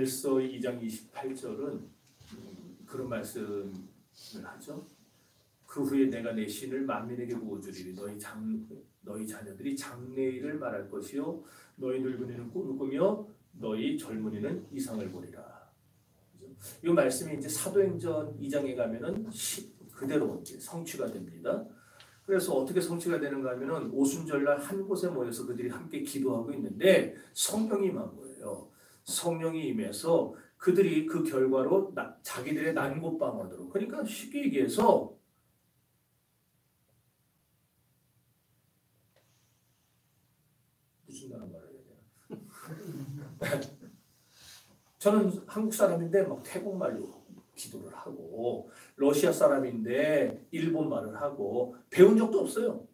요엘서 2장 28절은 그런 말씀을 하죠. 그 후에 내가 내 신을 만민에게 보여주리니 너희 자녀들이 장래일을 말할 것이요 너희 늙은이는 꿈을 꾸며 너희 젊은이는 이상을 보리라. 이 말씀이 이제 사도행전 2장에 가면은 그대로 이제 성취가 됩니다. 그래서 어떻게 성취가 되는가 하면은 오순절날 한 곳에 모여서 그들이 함께 기도하고 있는데 성령이 임한 거예요. 성령이 임해서 그들이 그 결과로 자기들의 난곳방언으로, 그러니까 쉽게 얘기해서 무슨 말을 해야 되나? 저는 한국 사람인데 막 태국말로 기도를 하고 러시아 사람인데 일본 말을 하고 배운 적도 없어요.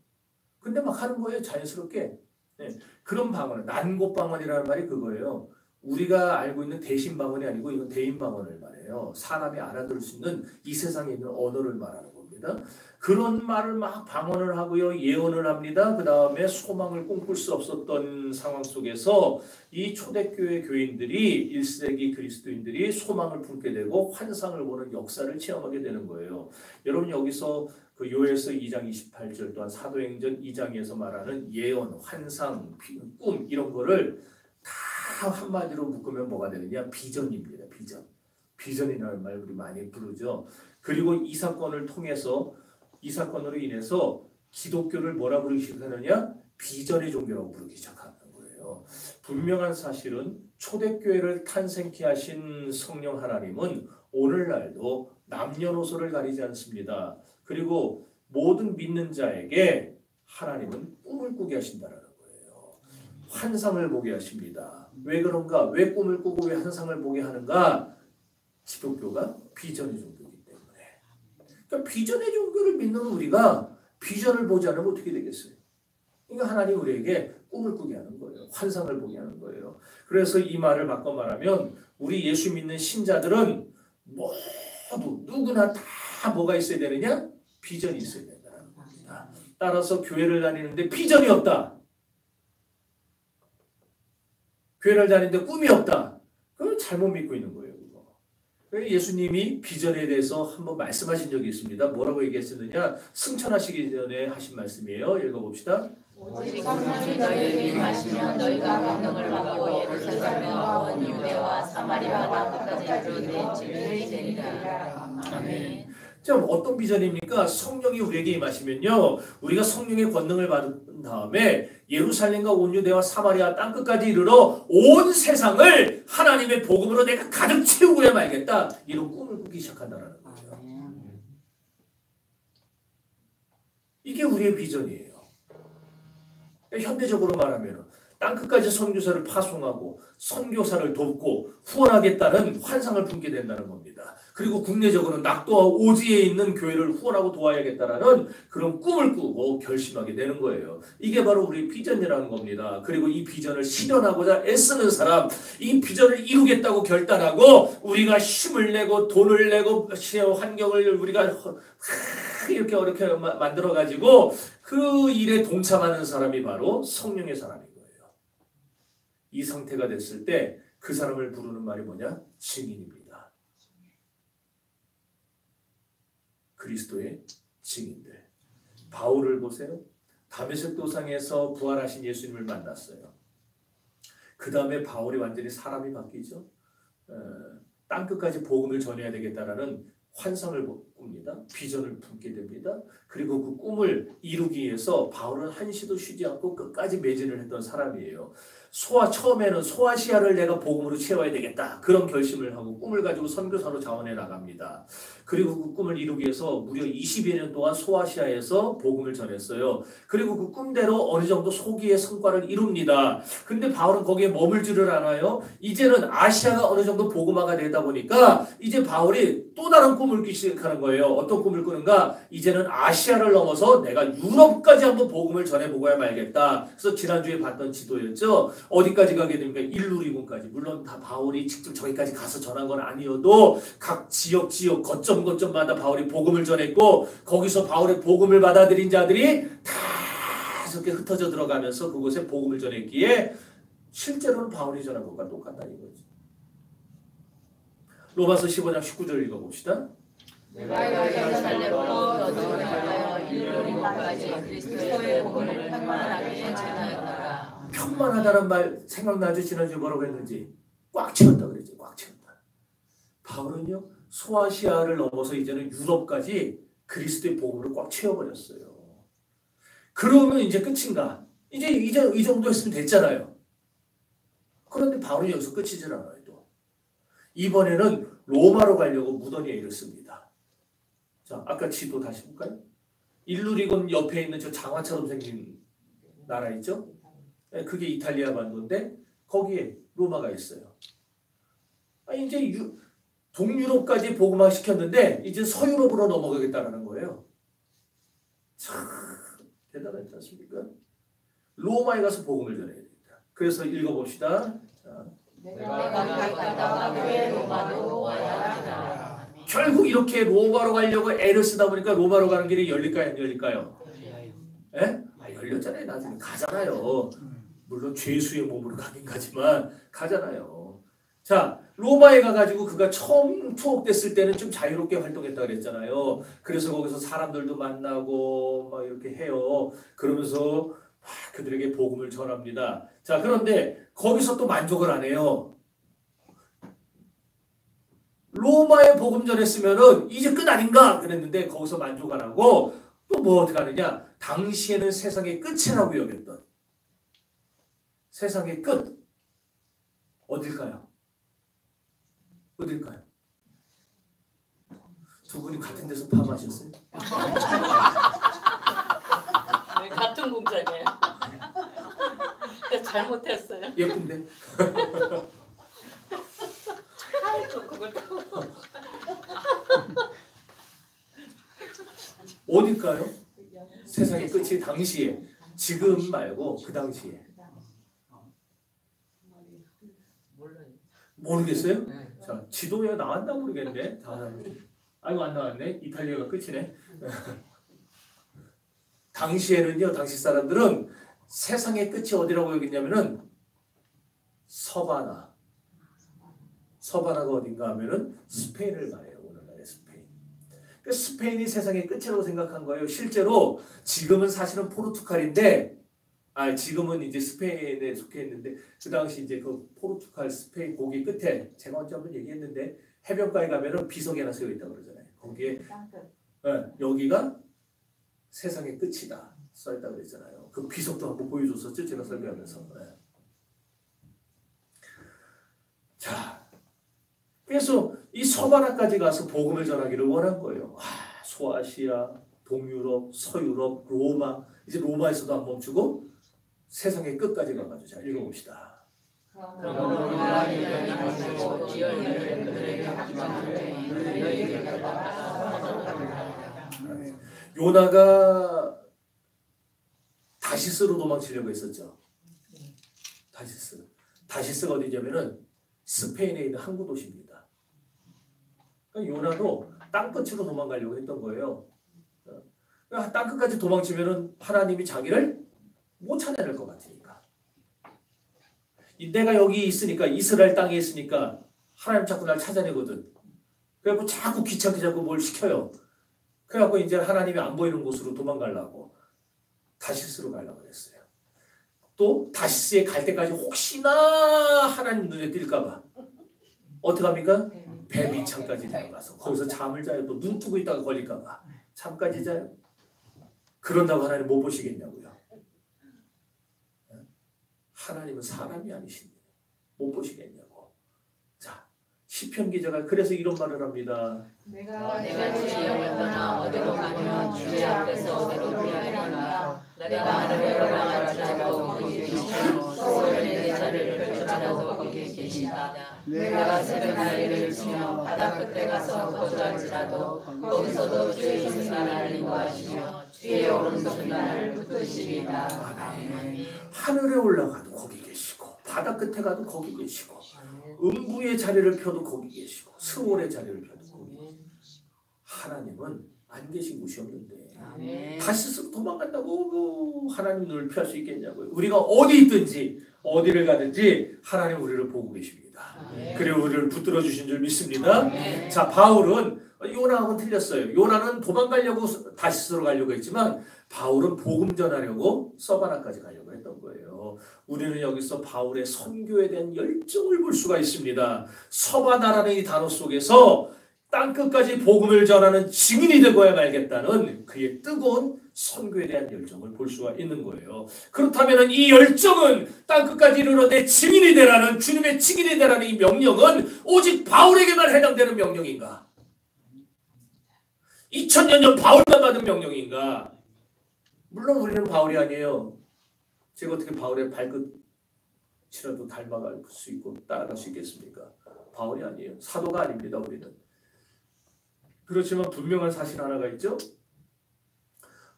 근데 막 하는 거예요. 자연스럽게. 네. 그런 방언, 난곳방언이라는 말이 그거예요. 우리가 알고 있는 대신방언이 아니고 이건 대인방언을 말해요. 사람이 알아들을 수 있는 이 세상에 있는 언어를 말하는 겁니다. 그런 말을 막 방언을 하고요. 예언을 합니다. 그 다음에 소망을 꿈꿀 수 없었던 상황 속에서 이 초대교회 교인들이 1세기 그리스도인들이 소망을 품게 되고 환상을 보는 역사를 체험하게 되는 거예요. 여러분 여기서 그 요엘서 2장 28절 또한 사도행전 2장에서 말하는 예언, 환상, 꿈 이런 거를 다 한마디로 묶으면 뭐가 되느냐? 비전입니다. 비전. 비전이라는 말 우리 많이 부르죠. 그리고 이 사건을 통해서 이 사건으로 인해서 기독교를 뭐라 부르기 시작하느냐? 비전의 종교라고 부르기 시작하는 거예요. 분명한 사실은 초대교회를 탄생케 하신 성령 하나님은 오늘날도 남녀노소를 가리지 않습니다. 그리고 모든 믿는 자에게 하나님은 꿈을 꾸게 하신다는 거예요. 환상을 보게 하십니다. 왜 그런가? 왜 꿈을 꾸고 왜 환상을 보게 하는가? 기독교가 비전의 종교이기 때문에. 그러니까 비전의 종교를 믿는 우리가 비전을 보지 않으면 어떻게 되겠어요? 그러니까 하나님 우리에게 꿈을 꾸게 하는 거예요. 환상을 보게 하는 거예요. 그래서 이 말을 바꿔 말하면 우리 예수 믿는 신자들은 모두 누구나 다 뭐가 있어야 되느냐? 비전이 있어야 된다는 겁니다. 따라서 교회를 다니는데 비전이 없다. 교회를 다니는데 꿈이 없다. 그걸 잘못 믿고 있는 거예요. 예수님이 비전에 대해서 한번 말씀하신 적이 있습니다. 뭐라고 얘기했었느냐? 승천하시기 전에 하신 말씀이에요. 읽어봅시다. 오직 성령이 너희를 임하시면 너희가 권능을 받고 예루살렘과 온 유대와 사마리아와 끝까지 이르러 내 증인이 되리라. 아멘. 자, 어떤 비전입니까? 성령이 우리에게 임하시면요, 우리가 성령의 권능을 받은 다음에 예루살렘과 온 유대와 사마리아 땅끝까지 이르러 온 세상을 하나님의 복음으로 내가 가득 채우고야 말겠다. 이런 꿈을 꾸기 시작한다는 거죠. 이게 우리의 비전이에요. 현대적으로 말하면 땅끝까지 선교사를 파송하고 선교사를 돕고 후원하겠다는 환상을 품게 된다는 겁니다. 그리고 국내적으로는 낙도와 오지에 있는 교회를 후원하고 도와야겠다라는 그런 꿈을 꾸고 결심하게 되는 거예요. 이게 바로 우리 비전이라는 겁니다. 그리고 이 비전을 실현하고자 애쓰는 사람, 이 비전을 이루겠다고 결단하고 우리가 힘을 내고 돈을 내고 환경을 우리가 이렇게 만들어가지고 그 일에 동참하는 사람이 바로 성령의 사람인 거예요. 이 상태가 됐을 때 그 사람을 부르는 말이 뭐냐? 증인입니다. 그리스도의 증인들. 바울을 보세요. 다메섹 도상에서 부활하신 예수님을 만났어요. 그 다음에 바울이 완전히 사람이 바뀌죠. 땅끝까지 복음을 전해야 되겠다라는 환상을 꿉니다. 비전을 품게 됩니다. 그리고 그 꿈을 이루기 위해서 바울은 한시도 쉬지 않고 끝까지 매진을 했던 사람이에요. 처음에는 소아시아를 내가 복음으로 채워야 되겠다. 그런 결심을 하고 꿈을 가지고 선교사로 자원해 나갑니다. 그리고 그 꿈을 이루기 위해서 무려 20여 년 동안 소아시아에서 복음을 전했어요. 그리고 그 꿈대로 어느 정도 소기의 성과를 이룹니다. 근데 바울은 거기에 머물지를 않아요. 이제는 아시아가 어느 정도 복음화가 되다 보니까 이제 바울이 또 다른 꿈을 꾸기 시작하는 거예요. 어떤 꿈을 꾸는가? 이제는 아시아를 넘어서 내가 유럽까지 한번 복음을 전해보고야 말겠다. 그래서 지난주에 봤던 지도였죠. 어디까지 가게 됩니까? 일루리군까지. 물론 다 바울이 직접 저기까지 가서 전한 건 아니어도 각 지역 거점마다 바울이 복음을 전했고 거기서 바울의 복음을 받아들인 자들이 다 이렇게 흩어져 들어가면서 그곳에 복음을 전했기에 실제로는 바울이 전한 것과 똑같다는 거지. 로마서 15장 19절 읽어봅시다. 내가 예루살렘으로 너희를 향하여 일루리고까지 그리스도의 복음을 평만하게 전하였노라. 평만하다는 말 생각나죠? 지난주에 뭐라고 했는지 꽉 채웠다 그랬죠. 꽉 채웠다. 바울은요 소아시아를 넘어서 이제는 유럽까지 그리스도의 복음을 꽉 채워버렸어요. 그러면 이제 끝인가? 이제 이 정도 했으면 됐잖아요. 그런데 바울은 여기서 끝이질 않아요. 또 이번에는 로마로 가려고 무더니에 이르습니다. 자, 아까 지도 다시 볼까요? 일루리곤 옆에 있는 저 장화처럼 생긴 나라 있죠? 그게 이탈리아 반도인데 거기에 로마가 있어요. 이제 동유럽까지 복음화 시켰는데 이제 서유럽으로 넘어가겠다는 거예요. 참 대단하지 않습니까? 로마에 가서 복음을 전해야 됩니다. 그래서 읽어봅시다. 자. 내가 갔다가 왜 로마로 와야 하나. 결국 이렇게 로마로 가려고 애를 쓰다 보니까 로마로 가는 길이 열릴까요? 안 열릴까요? 예? 열렸잖아요. 나중에 가잖아요. 물론 죄수의 몸으로 가긴 가지만 가잖아요. 자, 로마에 가가지고 그가 처음 투옥됐을 때는 좀 자유롭게 활동했다 그랬잖아요. 그래서 거기서 사람들도 만나고 막 이렇게 해요. 그러면서 그들에게 복음을 전합니다. 자, 그런데 거기서 또 만족을 안 해요. 로마에 복음 전했으면은 이제 끝 아닌가 그랬는데 거기서 만족 안 하고 또 뭐 어떻게 하느냐? 당시에는 세상의 끝이라고 여겼던 세상의 끝 어딜까요? 어딜까요? 두 분이 같은 데서 파마하셨어요? 네, 같은 공장이에요. 잘못했어요. 예쁜데? 아이고 그걸 어딜까요? 세상의 끝이 당시에 지금 말고 그 당시에 몰라요. 모르겠어요? 자, 지도에 나왔나 모르겠네. 아이고 안 나왔네. 이탈리아가 끝이네. 당시에는요, 당시 사람들은 세상의 끝이 어디라고 여겼냐면은 서바나. 서바나가 어딘가 하면은 스페인을 말해요. 오늘날의 스페인. 그러니까 스페인이 세상의 끝이라고 생각한 거예요. 실제로 지금은 사실은 포르투갈인데, 지금은 이제 스페인에 속해 있는데 그 당시 이제 그 포르투갈 스페인 거기 끝에 제가 언제 한번 얘기했는데 해변가에 가면은 비석이 하나 세워 있다고 그러잖아요. 거기에 여기가 세상의 끝이다 써 있다고 그랬잖아요. 그 비석도 한번 보여줬었죠. 제가 설교하면서. 자, 그래서 이 서바나까지 가서 복음을 전하기를 원한 거예요. 소아시아, 동유럽, 서유럽, 로마. 이제 로마에서도 안 멈추고 세상의 끝까지 가가지고 자 읽어봅시다. 요나가 다시스로 도망치려고 했었죠. 다시스가 어디냐면은 스페인에 있는 항구 도시입니다. 그러니까 요나도 땅끝으로 도망가려고 했던 거예요. 그러니까 땅끝까지 도망치면은 하나님이 자기를 못 찾아낼 것 같으니까. 내가 여기 있으니까 이스라엘 땅에 있으니까 하나님 자꾸 날 찾아내거든. 그래갖고 자꾸 귀찮게 자꾸 뭘 시켜요. 그래갖고 이제 하나님이 안 보이는 곳으로 도망가려고 다시스로 가려고 그랬어요. 또 다시스에 갈 때까지 혹시나 하나님 눈에 띌까봐 어떻게 합니까? 배 밑창까지 내려가서 거기서 잠을 자요. 또 눈 뜨고 있다가 걸릴까봐 잠까지 자요. 그런다고 하나님 못 보시겠냐고요. 하나님은 사람이 아니십니다. 못 보시겠냐고. 자, 시편 기자가 그래서 이런 말을 합니다. 내가 주의 영을 떠나 어디로 가면 주의 앞에서 어디로 피하리라. 내가 하늘을 올라갈지라도 거기 계시고 소원의 내 자리를 펼칠지라도 거기 계시다. 내가 새벽 날개를 치며 바다 끝에 가서 거주할지라도 거기서도 주의 승리를 인도하시며 주의 오른손이 나를 붙드시리다. 아멘. 하늘에 올라가도 거기 계시고 바다 끝에 가도 거기 계시고 음부의 자리를 펴도 거기 계시고 스올의 자리를 펴도 거기 계시고 하나님은 안 계신 곳이 없는데 다시스 도망간다고 하나님 눈을 피할 수 있겠냐고요. 우리가 어디 있든지 어디를 가든지 하나님 우리를 보고 계십니다. 믿습니다. 네. 그리고 우리를 붙들어 주신 줄 믿습니다. 네. 자, 바울은 요나하고는 틀렸어요. 요나는 도망가려고 다시스로 가려고 했지만 바울은 복음 전하려고 서바나까지 가려고 했던 거예요. 우리는 여기서 바울의 선교에 대한 열정을 볼 수가 있습니다. 서바나라는 이 단어 속에서 땅끝까지 복음을 전하는 증인이 되고야 말겠다는 그의 뜨거운 선교에 대한 열정을 볼 수가 있는 거예요. 그렇다면 이 열정은 땅끝까지 이르러 내 증인이 되라는, 주님의 증인이 되라는 이 명령은 오직 바울에게만 해당되는 명령인가? 2000년 전 바울만 받은 명령인가? 물론 우리는 바울이 아니에요. 제가 어떻게 바울의 발끝이라도 닮아갈 수 있고 따라갈 수 있겠습니까? 바울이 아니에요. 사도가 아닙니다. 우리는. 그렇지만 분명한 사실 하나가 있죠.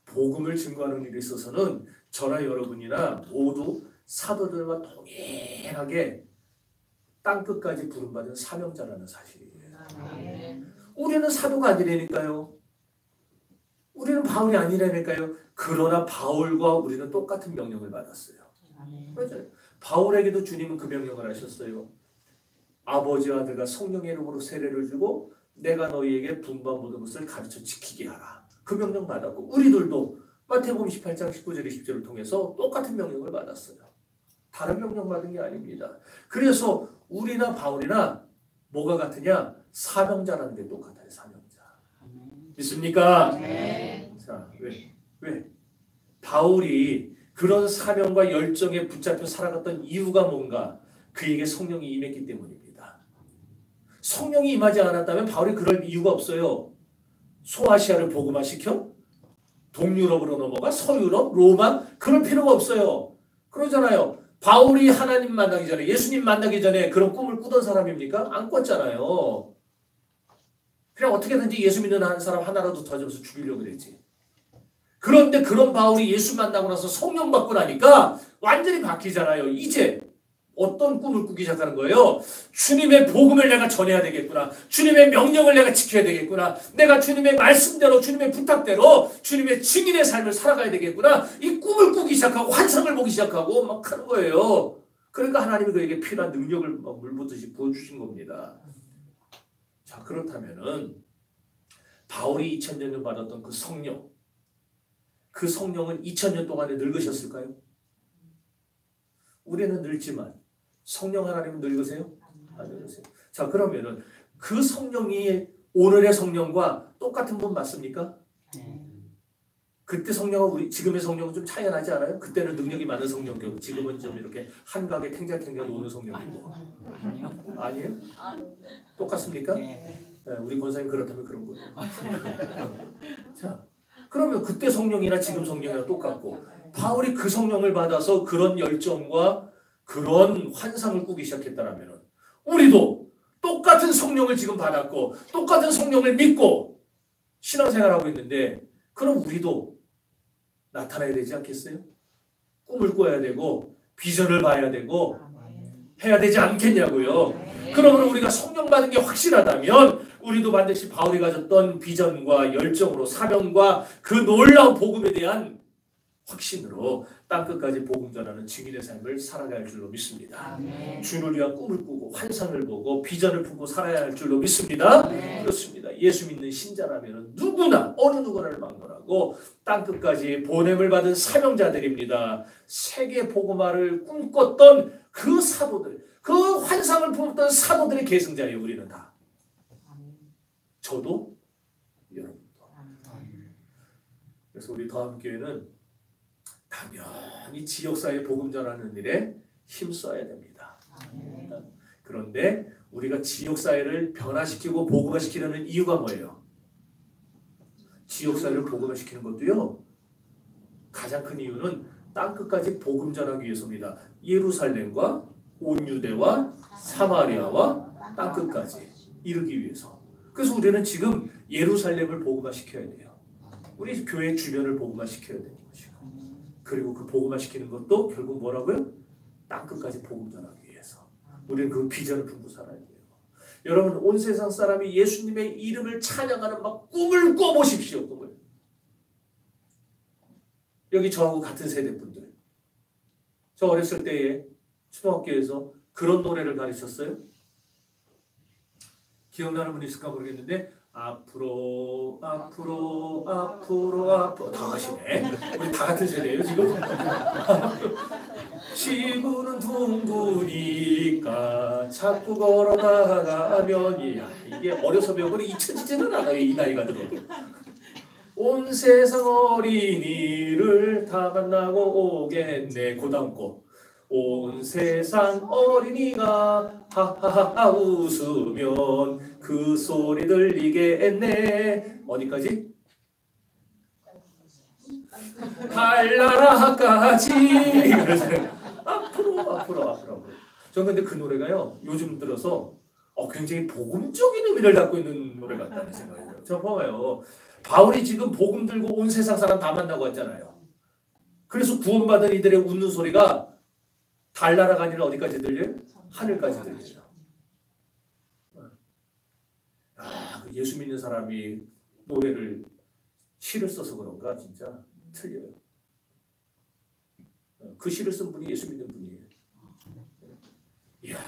복음을 증거하는 일에 있어서는 저나 여러분이나 모두 사도들과 동일하게 땅끝까지 부름받은 사명자라는 사실이에요. 네. 우리는 사도가 아니라니까요. 우리는 바울이 아니라니까요. 그러나 바울과 우리는 똑같은 명령을 받았어요. 맞아요. 바울에게도 주님은 그 명령을 하셨어요. 아버지와 아들과 성령의 이름으로 세례를 주고 내가 너희에게 분부한 모든 것을 가르쳐 지키게 하라. 그 명령 받았고 우리들도 마태복음 28장 19절 20절을 통해서 똑같은 명령을 받았어요. 다른 명령 받은 게 아닙니다. 그래서 우리나 바울이나 뭐가 같으냐? 사명자라는 게 똑같아요. 사명자. 믿습니까? 네. 자, 왜? 바울이 그런 사명과 열정에 붙잡혀 살아갔던 이유가 뭔가? 그에게 성령이 임했기 때문입니다. 성령이 임하지 않았다면 바울이 그럴 이유가 없어요. 소아시아를 복음화시켜? 동유럽으로 넘어가? 서유럽? 로마? 그럴 필요가 없어요. 그러잖아요. 바울이 하나님 만나기 전에, 예수님 만나기 전에 그런 꿈을 꾸던 사람입니까? 안 꿨잖아요. 그냥 어떻게든지 예수 믿는 한 사람 하나라도 더 줘서 죽이려고 그랬지. 그런데 그런 바울이 예수 만나고 나서 성령 받고 나니까 완전히 바뀌잖아요. 이제 어떤 꿈을 꾸기 시작하는 거예요? 주님의 복음을 내가 전해야 되겠구나. 주님의 명령을 내가 지켜야 되겠구나. 내가 주님의 말씀대로, 주님의 부탁대로 주님의 증인의 삶을 살아가야 되겠구나. 이 꿈을 꾸기 시작하고 환상을 보기 시작하고 막 하는 거예요. 그러니까 하나님이 그에게 필요한 능력을 막 물붓듯이 부어주신 겁니다. 자, 그렇다면은 바울이 2000년 전 받았던 그 성령, 그 성령은 2000년 동안에 늙으셨을까요? 우리는 늙지만 성령 하나님은 늙으세요? 안 늙으세요. 자, 그러면은 그 성령이 오늘의 성령과 똑같은 분 맞습니까? 그때 성령과 우리 지금의 성령은 좀 차이가 나지 않아요? 그때는 능력이 많은 성령이고 지금은 좀 이렇게 한가하게 탱자탱자 노는 성령이고. 아니에요? 똑같습니까? 네, 우리 권사님 그렇다면 그런 거예요. 자, 그러면 그때 성령이나 지금 성령이랑 똑같고 바울이 그 성령을 받아서 그런 열정과 그런 환상을 꾸기 시작했다면 우리도 똑같은 성령을 지금 받았고 똑같은 성령을 믿고 신앙생활하고 있는데 그럼 우리도 나타나야 되지 않겠어요? 꿈을 꿔야 되고 비전을 봐야 되고 해야 되지 않겠냐고요. 그러면 우리가 성령 받은 게 확실하다면 우리도 반드시 바울이 가졌던 비전과 열정으로 사명과 그 놀라운 복음에 대한 확신으로 땅끝까지 복음 전하는 증인의 삶을 살아가야 할 줄로 믿습니다. 주를 위한 꿈을 꾸고 환상을 보고 비전을 품고 살아야 할 줄로 믿습니다. 그렇습니다. 예수 믿는 신자라면 누구나 어느 누구나를 막론하고 땅끝까지 보냄을 받은 사명자들입니다. 세계 복음화를 꿈꿨던 그 사도들, 그 환상을 품었던 사도들의 계승자예요. 우리는 다. 저도 여러분도. 그래서 우리 더함교회는 당연히 지역사회 복음 전하는 일에 힘써야 됩니다. 그런데 우리가 지역사회를 변화시키고 복음화시키려는 이유가 뭐예요? 지역사회를 복음화시키는 것도요. 가장 큰 이유는 땅끝까지 복음 전하기 위해서입니다. 예루살렘과 온 유대와 사마리아와 땅끝까지 이르기 위해서. 그래서 우리는 지금 예루살렘을 복음화시켜야 돼요. 우리 교회 주변을 복음화시켜야 되는 것이고. 그리고 그 복음화시키는 것도 결국 뭐라고요? 땅끝까지 복음 전하기 위해서. 우리는 그 비전을 품고 살아야 돼요. 여러분 온 세상 사람이 예수님의 이름을 찬양하는 막 꿈을 꿔보십시오. 꿈을. 여기 저하고 같은 세대 분들. 저 어렸을 때에 초등학교에서 그런 노래를 가르쳤어요. 기억나는 분 있을까 모르겠는데 앞으로 앞으로 앞으로 앞으로 다 하시네. 우리 다 같은 세대예요 지금. 지구는 둥그니까 자꾸 걸어 나가면 이게 어려서 배우고 잊혀지지는 않아요. 이 나이가 들어도. 온 세상 어린이를 다 만나고 오겠네. 고다음 거. 온 세상 어린이가 하하하 웃으면 그 소리 들리겠네. 어디까지? 달나라까지. 앞으로. 저는 근데 그 노래가요 요즘 들어서 굉장히 복음적인 의미를 갖고 있는 노래 같다는 생각이 들어요. 저 봐봐요. 바울이 지금 복음 들고 온 세상 사람 다 만나고 왔잖아요. 그래서 구원받은 이들의 웃는 소리가 달나라가 아니라 어디까지 들려요? 하늘까지 들려요. 예수 믿는 사람이 노래를 시를 써서 그런가 진짜 틀려요. 그 시를 쓴 분이 예수 믿는 분이에요. 이야,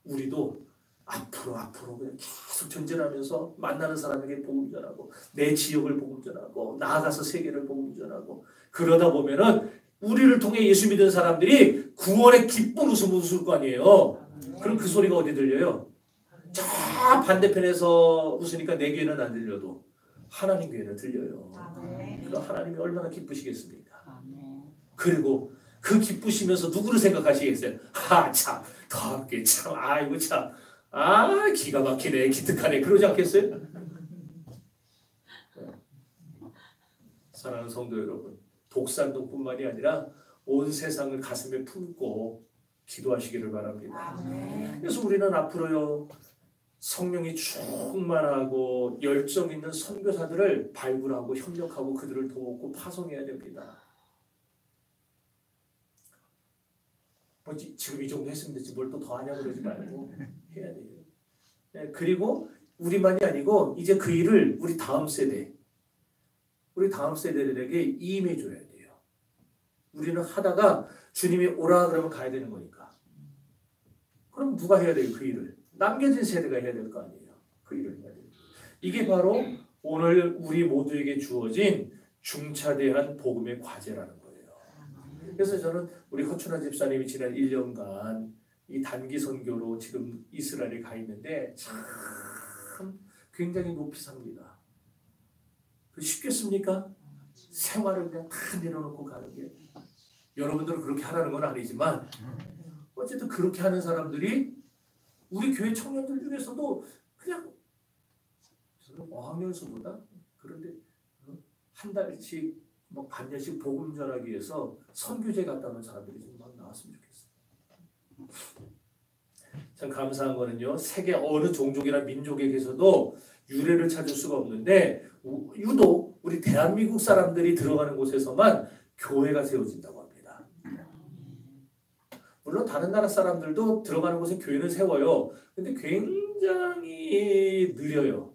우리도 앞으로 그냥 계속 전진하면서 만나는 사람에게 복음 전하고 내 지역을 복음 전하고 나아가서 세계를 복음 전하고 그러다 보면은 우리를 통해 예수 믿는 사람들이 구원의 기쁜 웃음을 웃을 거 아니에요. 그럼 그 소리가 어디 들려요? 저 반대편에서 웃으니까 내 귀에는 안 들려도 하나님 귀에는 들려요. 그럼 하나님이 얼마나 기쁘시겠습니까? 그리고 그 기쁘시면서 누구를 생각하시겠어요? 참, 더럽게 참, 아이고 참, 기가 막히네, 기특하네, 그러지 않겠어요? 사랑하는 성도 여러분, 독산동뿐만이 아니라 온 세상을 가슴에 품고 기도하시기를 바랍니다. 그래서 우리는 앞으로요 성령이 충만하고 열정 있는 선교사들을 발굴하고 협력하고 그들을 돕고 파송해야 됩니다. 지금 이 정도 했으면 됐지 뭘 또 더 하냐고 그러지 말고 해야 돼요. 네, 그리고 우리만이 아니고 이제 그 일을 우리 다음 세대들에게 임해 줘야 돼요. 우리는 하다가 주님이 오라 그러면 가야 되는 거니까. 그럼 누가 해야 돼요? 그 일을. 남겨진 세대가 해야 될 거 아니에요. 그 일을 해야 돼요. 이게 바로 오늘 우리 모두에게 주어진 중차대한 복음의 과제라는 거예요. 그래서 저는 우리 허춘아 집사님이 지난 1년간 이 단기 선교로 지금 이스라엘에 가 있는데 참 굉장히 높이 삽니다. 쉽겠습니까? 생활을 그냥 다 내려놓고 가는 게. 여러분들은 그렇게 하라는 건 아니지만 어쨌든 그렇게 하는 사람들이 우리 교회 청년들 중에서도 그냥 저는 어학연수보다 그런데 한 달씩 뭐 반년씩 복음 전하기 위해서 선교제 갔다 오는 사람들이 좀 막 나왔으면 좋겠어요. 참 감사한 거는요. 세계 어느 종족이나 민족에게서도 유래를 찾을 수가 없는데 유독 우리 대한민국 사람들이 들어가는 곳에서만 교회가 세워진다고 합니다. 물론 다른 나라 사람들도 들어가는 곳에 교회는 세워요. 근데 굉장히 느려요.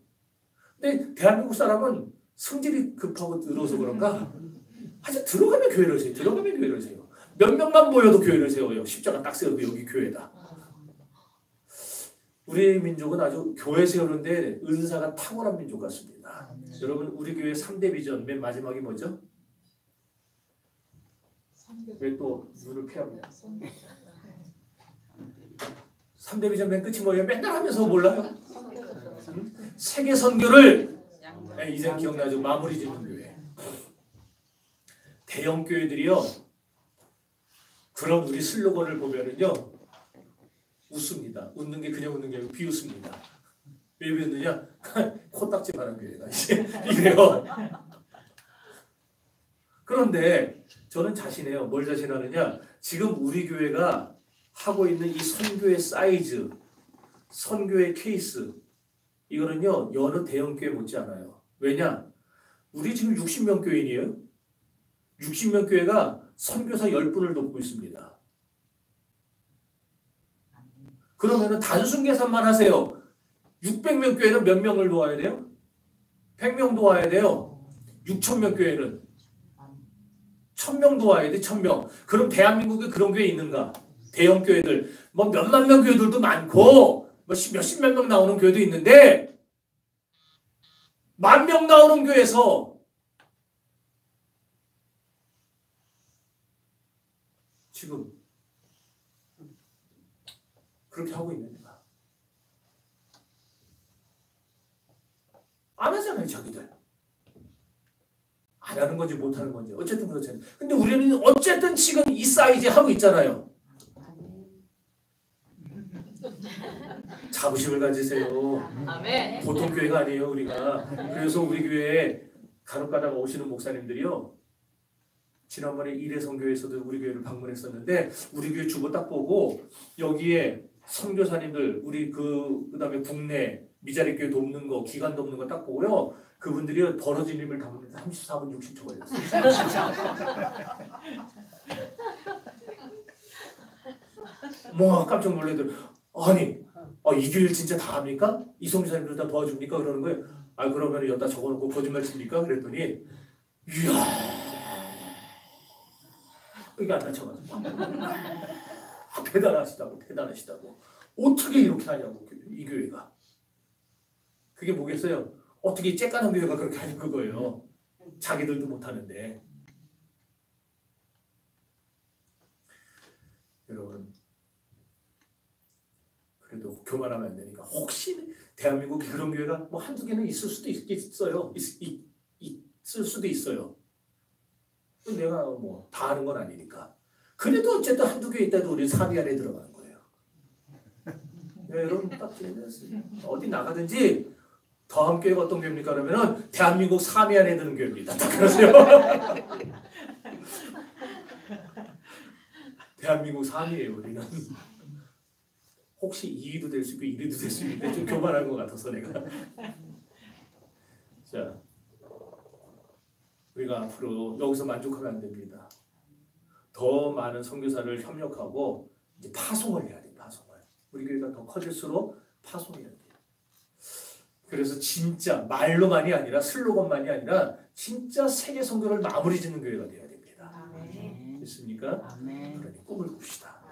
근데 대한민국 사람은 성질이 급하고 늘어서 그런가 하여튼 들어가면 교회를 세워요. 몇 명만 모여도 교회를 세워요. 십자가 딱 세우고 여기 교회다. 우리 민족은 아주 교회 세우는데 은사가 탁월한 민족 같습니다. 여러분 우리 교회 3대 비전 맨 마지막이 뭐죠? 왜 또 눈을 피합니다. 3대 비전 맨 끝이 뭐예요? 맨날 하면서 몰라요? 세계 선교를 이제 기억나죠? 마무리 짓는 교회. 대형 교회들이요. 그런 우리 슬로건을 보면은요. 웃습니다. 웃는 게 그냥 웃는 게 아니고 비웃습니다. 왜 비웃느냐? 코딱지 바른 교회가 이래요. 그런데 저는 자신해요. 뭘 자신하느냐? 지금 우리 교회가 하고 있는 이 선교의 사이즈, 선교의 케이스 이거는요. 여느 대형 교회 못지 않아요. 왜냐? 우리 지금 60명 교인이에요. 60명 교회가 선교사 10분을 돕고 있습니다. 그러면은 단순 계산만 하세요. 600명 교회는 몇 명을 도와야 돼요? 100명 도와야 돼요. 6,000명 교회는 1,000명 도와야 돼. 1,000명. 그럼 대한민국에 그런 교회 있는가? 대형 교회들 뭐 몇만 명 교회들도 많고 뭐 몇십몇 명 나오는 교회도 있는데 10,000명 나오는 교회에서 지금 그렇게 하고 있는가? 안 하잖아요, 자기들. 안 하는 건지 못 하는 건지 어쨌든 그렇잖아요. 근데 우리는 어쨌든 지금 이 사이즈 하고 있잖아요. 자부심을 가지세요. 아멘. 보통 교회가 아니에요, 우리가. 그래서 우리 교회에 간혹가다가 오시는 목사님들이요. 지난번에 이래성교회에서도 우리 교회를 방문했었는데 우리 교회 주보 딱 보고 여기에 선교사님들 우리 그다음에 국내 미자리 교회 돕는 거 기간 돕는 거 딱 보고요. 그분들이 벌어진 힘을 담으면서 34분 60초 걸렸어요. 뭐 깜짝 놀래더라고요. 아니 이 교회를 진짜 다 합니까? 이 선교사님들 다 도와줍니까? 그러는 거예요. 그러면 여기다 적어놓고 거짓말 칩니까? 그랬더니 이야 이게 안 다쳐가지고 대단하시다고 어떻게 이렇게 하냐고 이 교회가 그게 뭐겠어요? 어떻게 쬐깐한 교회가 그렇게 하냐 그거예요. 자기들도 못하는데. 여러분 그래도 교만하면 안 되니까 혹시 대한민국에 그런 교회가 뭐 한두 개는 있을 수도 있어요. 있을 수도 있어요. 내가 뭐 다 하는 건 아니니까. 그래도 어쨌든 한두 개 있다도 우리 3위 안에 들어가는 거예요. 여러분 딱 어디 나가든지 다음 교회가 어떤 교회입니까? 그러면은 대한민국 3위 안에 드는 교회입니다. 딱 그러세요. 대한민국 3위예요 우리는. 혹시 2위도 될 수 있고 1위도 될 수 있는데 좀 교만한 것 같아서 내가. 자, 우리가 앞으로 여기서 만족하면 안 됩니다. 더 많은 선교사를 협력하고 이제 파송을 해야 돼. 파송을. 우리 교회가 더 커질수록 파송해야 돼. 그래서 진짜 말로만이 아니라 슬로건만이 아니라 진짜 세계 선교를 마무리 짓는 교회가 돼야 됩니다. 아멘. 됐습니까? 아멘. 그러니 꿈을 꿉시다.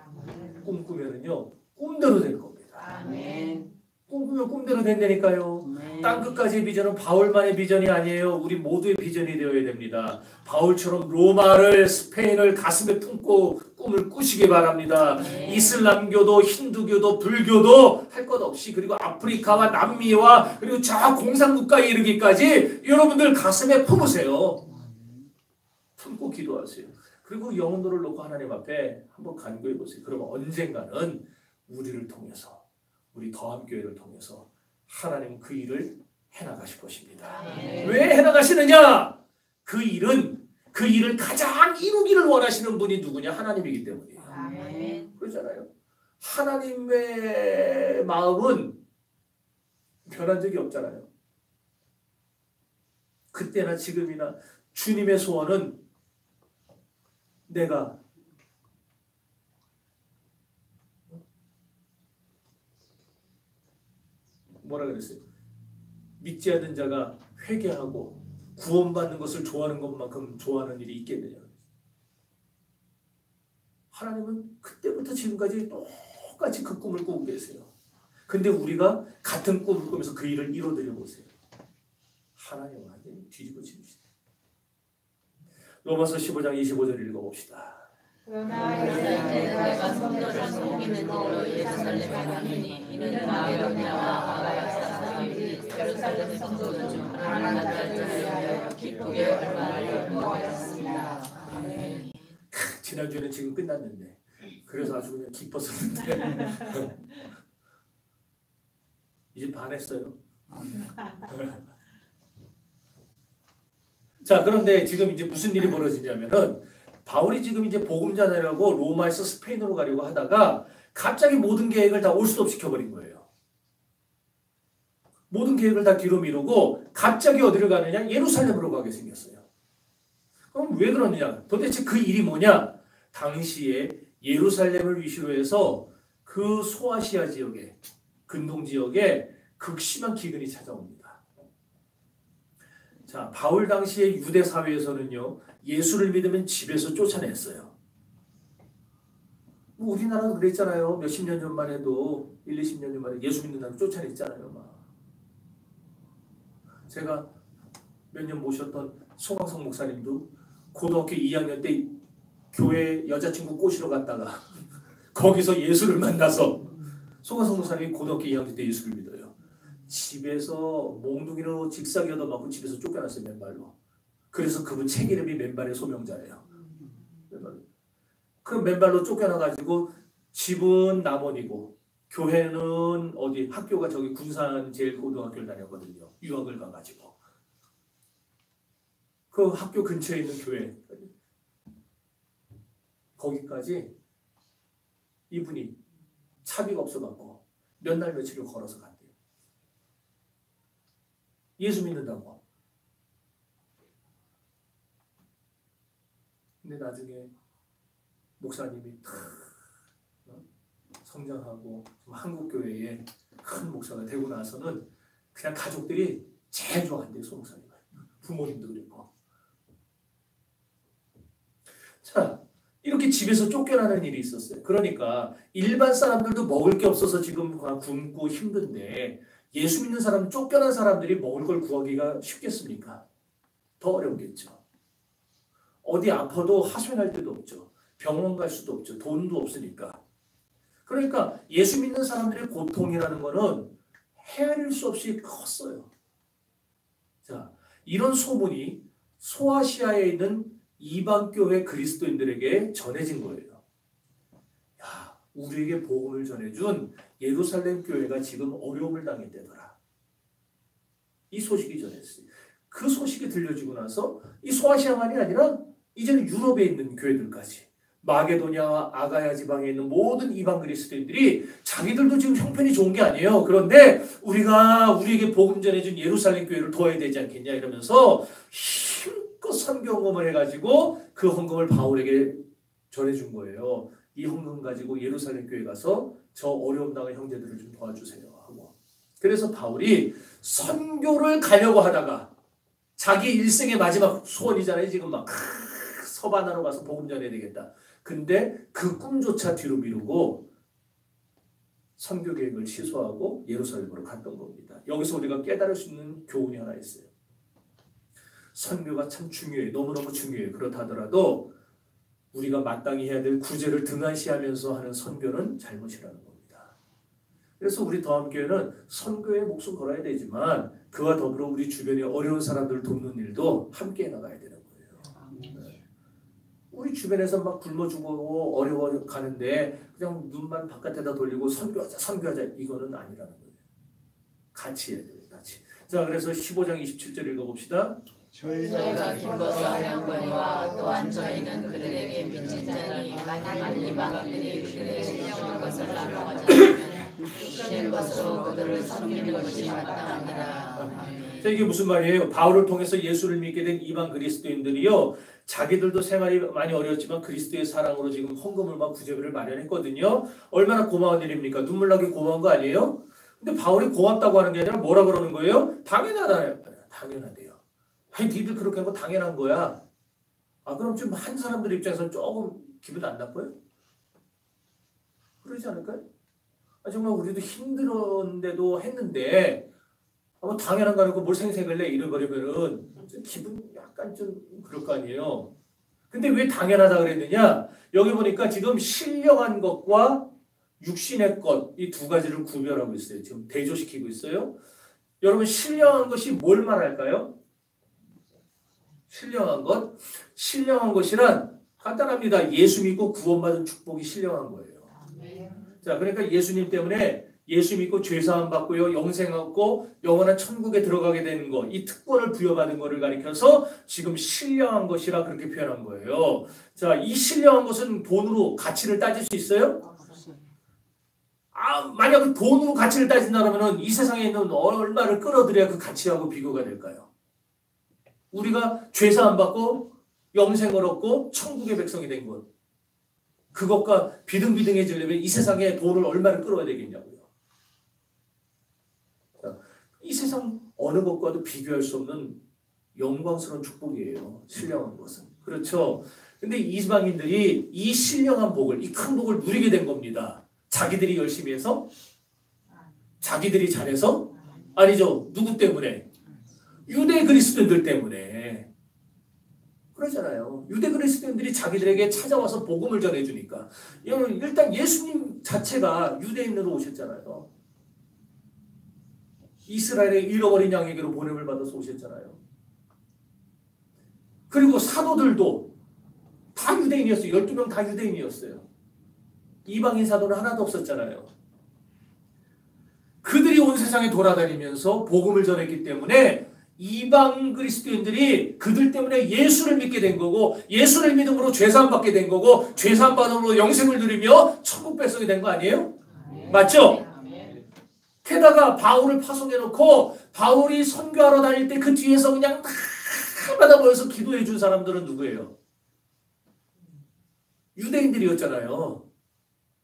꿈 꾸면은요 꿈대로 될 겁니다. 아멘. 꿈꾸면 꿈대로 된다니까요. 아멘. 땅끝까지의 비전은 바울만의 비전이 아니에요. 우리 모두의 비전이 되어야 됩니다. 바울처럼 로마를 스페인을 가슴에 품고 꿈을 꾸시기 바랍니다. 네. 이슬람교도 힌두교도 불교도 할 것 없이 그리고 아프리카와 남미와 그리고 저 공산국가에 이르기까지 여러분들 가슴에 품으세요. 품고 기도하세요. 그리고 영혼들을 놓고 하나님 앞에 한번 간구해 보세요. 그러면 언젠가는 우리를 통해서 우리 더함교회를 통해서 하나님은 그 일을 해나가실 것입니다. 네. 왜 해나가시느냐? 그 일을 가장 이루기를 원하시는 분이 누구냐? 하나님이기 때문이에요. 아멘. 그렇잖아요. 하나님의 마음은 변한 적이 없잖아요. 그때나 지금이나 주님의 소원은 내가 뭐라 그랬어요? 믿지 않는 자가 회개하고 구원받는 것을 좋아하는 것만큼 좋아하는 일이 있겠느냐? 하나님은 그때부터 지금까지 똑같이 그 꿈을 꾸고 계세요. 근데 우리가 같은 꿈을 꾸면서 그 일을 이뤄드려 보세요. 하나님 완전히 뒤집어지시다. 로마서 15장 25절 읽어봅시다. 그러나 내가 성도를 섬기는 대로 예루살렘에 가느니 이는 나의 언니와 아가야 사람들이 예루살렘 성도들 중 하나님 나라를 위하여 기쁘게 얼마나 열망하였습니다. 아멘. 지난주에는 지금 끝났는데 그래서 아주 그냥 기뻤었는데 이제 반했어요. 자, 그런데 지금 이제 무슨 일이 벌어지냐면은 바울이 지금 이제 복음 전하려고 로마에서 스페인으로 가려고 하다가 갑자기 모든 계획을 다 올스톱 시켜버린 거예요. 모든 계획을 다 뒤로 미루고 갑자기 어디를 가느냐? 예루살렘으로 가게 생겼어요. 그럼 왜 그러느냐? 도대체 그 일이 뭐냐? 당시에 예루살렘을 위시로 해서 그 소아시아 지역에 근동 지역에 극심한 기근이 찾아옵니다. 자, 바울 당시의 유대 사회에서는요, 예수를 믿으면 집에서 쫓아냈어요. 뭐 우리나라도 그랬잖아요. 몇십 년 전만 해도 1, 20년 전만 해도 예수 믿는 사람 쫓아냈잖아요. 막. 제가 몇 년 모셨던 송광석 목사님도 고등학교 2학년 때 교회 여자친구 꼬시러 갔다가 거기서 예수를 만나서 송광석 목사님이 고등학교 2학년 때 예수를 믿어요. 집에서 몽둥이로 직사기 얻어맞고 집에서 쫓겨났어요. 맨발로. 그래서 그분 책 이름이 맨발의 소명자예요. 그 맨발로 쫓겨나가지고 집은 남원이고 교회는 어디 학교가 저기 군산 제일고등학교를 다녔거든요. 유학을 가가지고 그 학교 근처에 있는 교회 거기까지 이분이 차비가 없어갖고 몇 날 며칠을 걸어서 간대요. 예수 믿는다고. 근데 나중에 목사님이 성장하고 한국교회에 큰 목사가 되고 나서는 그냥 가족들이 제일 좋아한대요. 소 목사님을. 부모님도 그랬고. 자, 이렇게 집에서 쫓겨나는 일이 있었어요. 그러니까 일반 사람들도 먹을 게 없어서 지금 굶고 힘든데 예수 믿는 사람, 쫓겨난 사람들이 먹을 걸 구하기가 쉽겠습니까? 더 어렵겠죠. 어디 아파도 하소연할 데도 없죠. 병원 갈 수도 없죠. 돈도 없으니까. 그러니까 예수 믿는 사람들의 고통이라는 거는 헤아릴 수 없이 컸어요. 자, 이런 소문이 소아시아에 있는 이방교회 그리스도인들에게 전해진 거예요. 야, 우리에게 복음을 전해준 예루살렘 교회가 지금 어려움을 당했대더라. 이 소식이 전했어요. 그 소식이 들려지고 나서 이 소아시아만이 아니라 이제는 유럽에 있는 교회들까지 마게도냐와 아가야 지방에 있는 모든 이방 그리스도인들이 자기들도 지금 형편이 좋은 게 아니에요. 그런데 우리가 우리에게 복음 전해준 예루살렘 교회를 도와야 되지 않겠냐 이러면서 힘껏 선교헌금을 해가지고 그 헌금을 바울에게 전해준 거예요. 이 헌금 가지고 예루살렘 교회 가서 저 어려움 당한 형제들을 좀 도와주세요 하고. 그래서 바울이 선교를 가려고 하다가 자기 일생의 마지막 소원이잖아요. 지금 막 서바나로 가서 복음 전해야 되겠다. 근데 그 꿈조차 뒤로 미루고 선교 계획을 취소하고 예루살렘으로 갔던 겁니다. 여기서 우리가 깨달을 수 있는 교훈이 하나 있어요. 선교가 참 중요해요. 너무너무 중요해요. 그렇다 하더라도 우리가 마땅히 해야 될 구제를 등한시하면서 하는 선교는 잘못이라는 겁니다. 그래서 우리 더함교회는 선교에 목숨 걸어야 되지만 그와 더불어 우리 주변에 어려운 사람들을 돕는 일도 함께 나가야 되는 거예요. 우리 주변에서 막 굶어 죽고 어려워 가는데 그냥 눈만 바깥에다 돌리고 선교하자 선교하자 이거는 아니라는 거예요. 같이 해야 돼요. 같이. 자, 그래서 15장 27절 읽어봅시다. 저희가 기뻐서 하려거니와 또한 저희는 그들에게 미친 자니 만약 이방인들이 그들의 신령한 것을 나눠가지 않으면 주시는 것으로 그들을 섬기는 것이 마땅하니라. 자, 이게 무슨 말이에요? 바울을 통해서 예수를 믿게 된 이방 그리스도인들이요, 자기들도 생활이 많이 어려웠지만 그리스도의 사랑으로 지금 헌금을 막 구제비를 마련했거든요. 얼마나 고마운 일입니까? 눈물 나게 고마운 거 아니에요? 근데 바울이 고맙다고 하는 게 아니라 뭐라 그러는 거예요? 당연하다. 당연하대요. 아니, 니들 그렇게 한 거 당연한 거야. 아, 그럼 좀 한 사람들 입장에서는 조금 기분 안 나빠요? 그러지 않을까요? 아, 정말 우리도 힘들었는데도 했는데 뭐 당연한 거 아니고 뭘 생색을 내 잃어버리면은 기분 약간 좀 그럴 거 아니에요. 근데 왜 당연하다 그랬느냐? 여기 보니까 지금 신령한 것과 육신의 것, 이 두 가지를 구별하고 있어요. 지금 대조시키고 있어요. 여러분, 신령한 것이 뭘 말할까요? 신령한 것? 신령한 것이란 간단합니다. 예수 믿고 구원받은 축복이 신령한 거예요. 자, 그러니까 예수님 때문에 예수 믿고 죄사함 받고요, 영생 얻고 영원한 천국에 들어가게 되는 것, 이 특권을 부여받은 것을 가리켜서 지금 신령한 것이라 그렇게 표현한 거예요. 자, 이 신령한 것은 돈으로 가치를 따질 수 있어요? 아, 만약 돈으로 가치를 따진다면 이 세상에 있는 얼마를 끌어들여야 그 가치하고 비교가 될까요? 우리가 죄사함 받고 영생을 얻고 천국의 백성이 된 것, 그것과 비등비등해지려면 이 세상에 돈을 얼마를 끌어야 되겠냐고요. 이 세상 어느 것과도 비교할 수 없는 영광스러운 축복이에요. 신령한 것은. 그렇죠. 근데 이방인들이 이 신령한 복을, 이 큰 복을 누리게 된 겁니다. 자기들이 열심히 해서? 자기들이 잘해서? 아니죠. 누구 때문에? 유대 그리스도인들 때문에. 그러잖아요. 유대 그리스도인들이 자기들에게 찾아와서 복음을 전해주니까. 일단 예수님 자체가 유대인으로 오셨잖아요. 이스라엘의 잃어버린 양에게로 보냄을 받아서 오셨잖아요. 그리고 사도들도 다 유대인이었어요. 12명 다 유대인이었어요. 이방인 사도는 하나도 없었잖아요. 그들이 온 세상에 돌아다니면서 복음을 전했기 때문에 이방 그리스도인들이 그들 때문에 예수를 믿게 된 거고, 예수를 믿음으로 죄사함 받게 된 거고, 죄사함 받음으로 영생을 누리며 천국 백성이 된 거 아니에요? 맞죠? 게다가 바울을 파송해놓고 바울이 선교하러 다닐 때 그 뒤에서 그냥 다마다 모여서 기도해 준 사람들은 누구예요? 유대인들이었잖아요.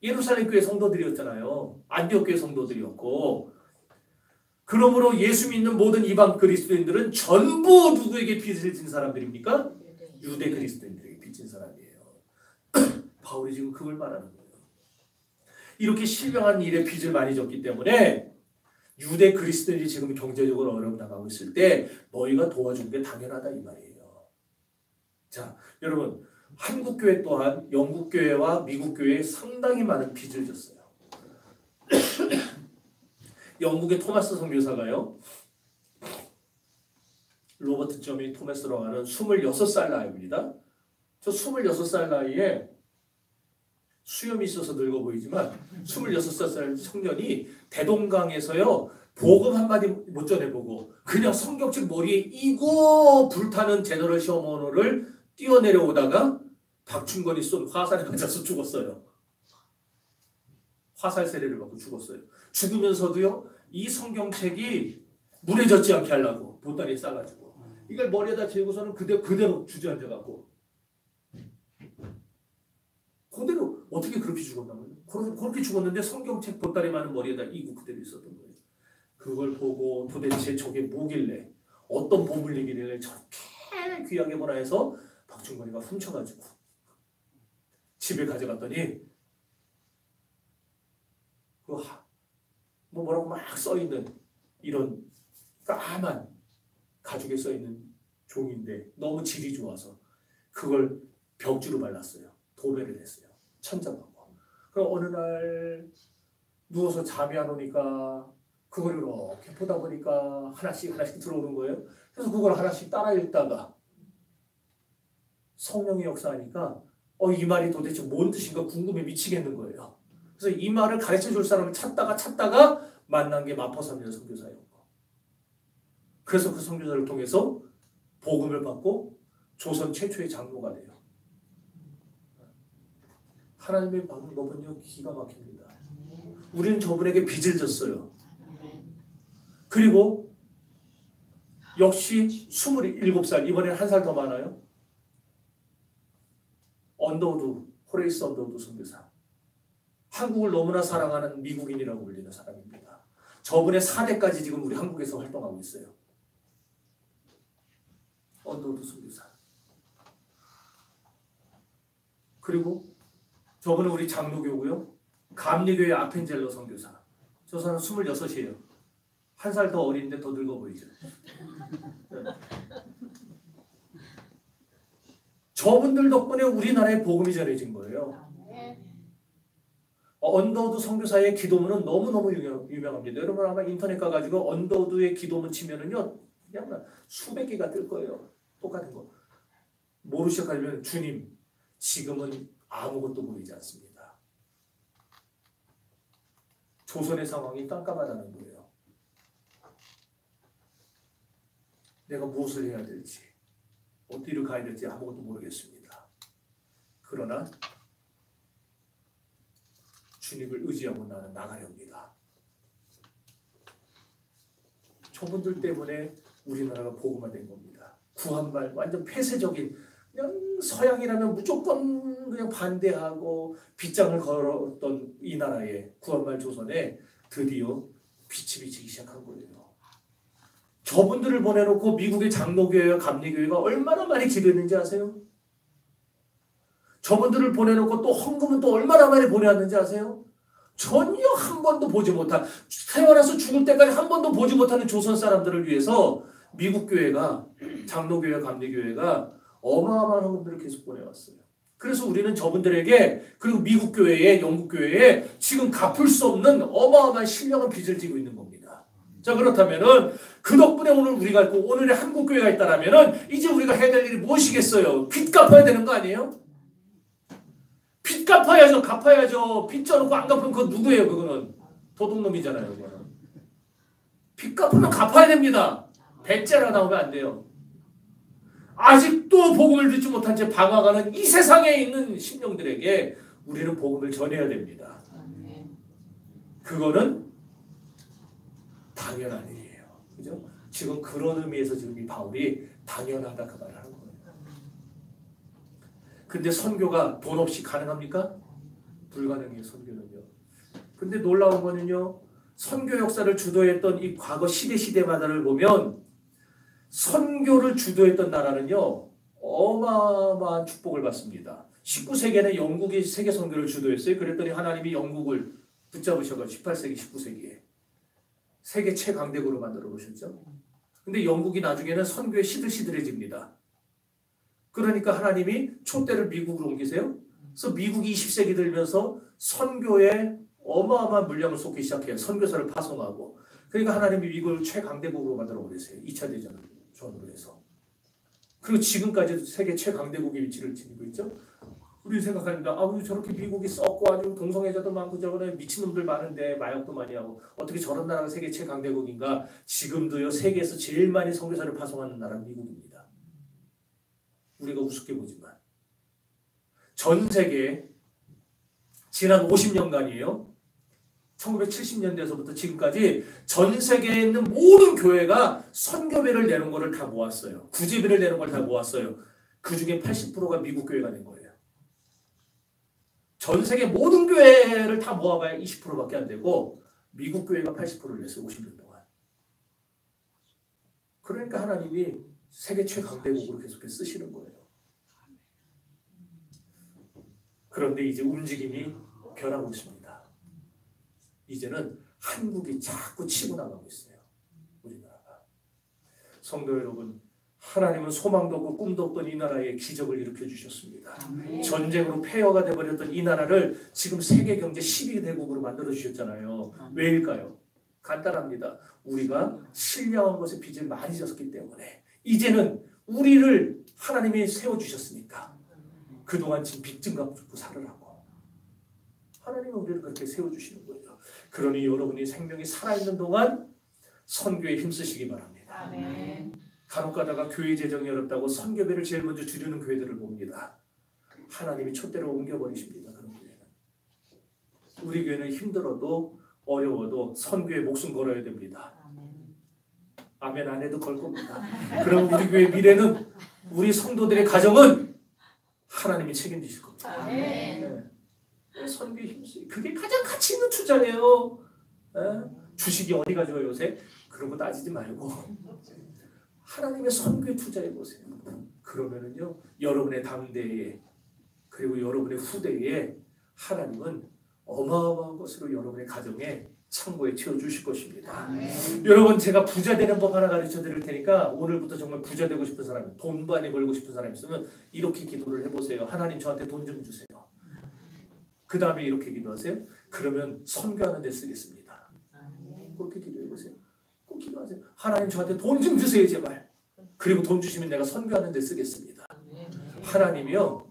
예루살렘 교회 성도들이었잖아요. 안디옥 교회 성도들이었고, 그러므로 예수 믿는 모든 이방 그리스도인들은 전부 누구에게 빚을 진 사람들입니까? 유대 그리스도인들에게 빚진 사람이에요. 바울이 지금 그걸 말하는 거예요. 이렇게 신령한 일에 빚을 많이 졌기 때문에 유대 그리스도인이 지금 경제적으로 어려움 당하고 있을 때 너희가 도와준 게 당연하다 이 말이에요. 자, 여러분, 한국 교회 또한 영국 교회와 미국 교회에 상당히 많은 빚을 졌어요. 영국의 토마스 선교사가요, 로버트 점이 토마스라고 하는 26살 나이입니다. 저 26살 나이에 수염이 있어서 늙어 보이지만 26살 청년이 대동강에서요 복음 한마디 못 전해보고 그냥 성경책 머리에 이고 불타는 제너럴 셔먼호를 뛰어내려오다가 박충건이 쏜 화살에 맞아서 죽었어요. 화살 세례를 받고 죽었어요. 죽으면서도요 이 성경책이 물에 젖지 않게 하려고 보따리에 싸가지고 이걸 머리에다 재고서는 그대로 주저앉아갖고 그대로 어떻게 그렇게 죽었나요? 그렇게 죽었는데 성경책 보따리만은 머리에다 이고 그대로 있었던 거예요. 그걸 보고 도대체 저게 뭐길래 어떤 보물이길래 저렇게 귀하게 보나 해서 박충건이가 훔쳐가지고 집에 가져갔더니 뭐라고 막 써있는 이런 까만 가죽에 써있는 종인데 너무 질이 좋아서 그걸 벽지로 발랐어요. 도배를 했어요. 천장하고. 그럼 어느 날 누워서 잠이 안 오니까 그걸 이렇게 보다 보니까 하나씩 들어오는 거예요. 그래서 그걸 하나씩 따라 읽다가 성령이 역사하니까 이 말이 도대체 뭔 뜻인가 궁금해 미치겠는 거예요. 그래서 이 말을 가르쳐 줄 사람을 찾다가 만난 게 마포삼년 선교사였고, 그래서 그 선교사를 통해서 복음을 받고 조선 최초의 장로가 돼요. 하나님의 방법은요 기가 막힙니다. 우리는 저분에게 빚을 졌어요. 그리고 역시 27살, 이번에는 한 살 더 많아요. 호레이스 언더우드 선교사. 한국을 너무나 사랑하는 미국인이라고 불리는 사람입니다. 저분의 4대까지 지금 우리 한국에서 활동하고 있어요. 언더우드 선교사. 그리고 저분은 우리 장로교고요. 감리교회 아펜젤러 선교사. 저 사람 26이에요. 한 살 더 어린데 더 늙어 보이죠. 저분들 덕분에 우리나라에 복음이 전해진 거예요. 언더우드 선교사의 기도문은 너무너무 유명합니다. 여러분 아마 인터넷 가가지고 언더우드의 기도문 치면은요 그냥 수백 개가 뜰 거예요. 똑같은 거. 뭐로 시작하려면 주님 지금은 아무것도 보이지 않습니다. 조선의 상황이 깜깜하다는 거예요. 내가 무엇을 해야 될지 어디로 가야 될지 아무것도 모르겠습니다. 그러나 주님을 의지하고 나는 나가렵니다. 저분들 때문에 우리나라가 복음화된 겁니다. 구한말 완전 폐쇄적인 그냥 서양이라면 무조건 그냥 반대하고 빗장을 걸었던 이 나라에 구한말 조선에 드디어 빛이 비치기 시작한 거예요. 저분들을 보내놓고 미국의 장로교회와 감리교회가 얼마나 많이 기도했는지 아세요? 저분들을 보내놓고 또 헌금은 또 얼마나 많이 보내왔는지 아세요? 전혀 한 번도 보지 못한, 태어나서 죽을 때까지 한 번도 보지 못하는 조선 사람들을 위해서 미국 교회가, 장로교회, 감리교회가 어마어마한 헌금들을 계속 보내왔어요. 그래서 우리는 저분들에게, 그리고 미국 교회에, 영국 교회에 지금 갚을 수 없는 어마어마한 신령한 빚을 지고 있는 겁니다. 자, 그렇다면은 그 덕분에 오늘 우리가 있고 오늘의 한국 교회가 있다라면은 이제 우리가 해야 될 일이 무엇이겠어요? 빚 갚아야 되는 거 아니에요? 빚 갚아야죠. 갚아야죠. 빚 져놓고 안 갚으면 그건 누구예요? 그거는 도둑놈이잖아요. 그거는. 빚 갚으면 갚아야 됩니다. 배째라 나오면 안 돼요. 아직도 복음을 듣지 못한 채 방황하는 이 세상에 있는 심령들에게 우리는 복음을 전해야 됩니다. 그거는 당연한 일이에요. 그죠? 지금 그런 의미에서 지금 이 바울이 당연하다 그 말을 하는 거예요. 근데 선교가 돈 없이 가능합니까? 불가능해요. 선교는요. 근데 놀라운 거는요. 선교 역사를 주도했던 이 과거 시대마다를 보면 선교를 주도했던 나라는요. 어마어마한 축복을 받습니다. 19세기에는 영국이 세계 선교를 주도했어요. 그랬더니 하나님이 영국을 붙잡으셔가지고 18세기, 19세기에 세계 최강대국으로 만들어 보셨죠. 근데 영국이 나중에는 선교에 시들시들해집니다. 그러니까 하나님이 촛대를 미국으로 옮기세요. 그래서 미국이 20세기 들면서 선교에 어마어마한 물량을 쏟기 시작해요. 선교사를 파송하고. 그러니까 하나님이 미국을 최강대국으로 만들어 버리세요. 2차 대전으로 해서. 그리고 지금까지도 세계 최강대국의 위치를 지니고 있죠. 우리 생각합니다. 아, 저렇게 미국이 썩고 아주 동성애자도 많고 저번에 미친놈들 많은데 마약도 많이 하고 어떻게 저런 나라가 세계 최강대국인가. 지금도요. 세계에서 제일 많이 선교사를 파송하는 나라는 미국입니다. 우리가 우습게 보지만 전 세계 지난 50년간이에요. 1970년대에서부터 지금까지 전 세계에 있는 모든 교회가 선교비를 내는 거를 다 모았어요. 구제비를 내는 걸 다 모았어요. 그 중에 80%가 미국 교회가 낸 거예요. 전 세계 모든 교회를 다 모아봐야 20%밖에 안 되고 미국 교회가 80%를 냈어요. 50년 동안. 그러니까 하나님이 세계 최강대국으로 계속해서 쓰시는 거예요. 그런데 이제 움직임이 변하고 있습니다. 이제는 한국이 자꾸 치고 나가고 있어요. 우리나라가. 성도 여러분, 하나님은 소망도 없고 꿈도 없던 이 나라에 기적을 일으켜 주셨습니다. 전쟁으로 폐허가 되어버렸던 이 나라를 지금 세계 경제 10위 대국으로 만들어 주셨잖아요. 왜일까요? 간단합니다. 우리가 신령한 것에 빚을 많이 졌기 때문에 이제는 우리를 하나님이 세워주셨으니까 그동안 지금 빚 좀 갚고 살으라고 하나님은 우리를 그렇게 세워주시는 거예요. 그러니 여러분이 생명이 살아있는 동안 선교에 힘쓰시기 바랍니다. 아멘. 간혹 가다가 교회 재정이 어렵다고 선교비를 제일 먼저 줄이는 교회들을 봅니다. 하나님이 촛대로 옮겨버리십니다. 그런 교회는. 우리 교회는 힘들어도 어려워도 선교에 목숨 걸어야 됩니다. 아멘 안 해도 걸 겁니다. 그럼 우리 교회 미래는 우리 성도들의 가정은 하나님이 책임지실 겁니다. 아멘. 네. 선교에 힘쓰기 그게 가장 가치 있는 투자예요. 네? 주식이 어디가 좋아요 요새? 그런 거 따지지 말고 하나님의 선교에 투자해 보세요. 그러면은요 여러분의 당대에 그리고 여러분의 후대에 하나님은 어마어마한 것으로 여러분의 가정에 창고에 채워주실 것입니다. 여러분 제가 부자 되는 법 하나 가르쳐 드릴 테니까 오늘부터 정말 부자 되고 싶은 사람, 돈 많이 벌고 싶은 사람 있으면 이렇게 기도를 해보세요. 하나님 저한테 돈 좀 주세요. 그 다음에 이렇게 기도하세요. 그러면 선교하는 데 쓰겠습니다. 그렇게 기도해보세요. 꼭 기도하세요. 하나님 저한테 돈 좀 주세요 제발. 그리고 돈 주시면 내가 선교하는 데 쓰겠습니다. 하나님이요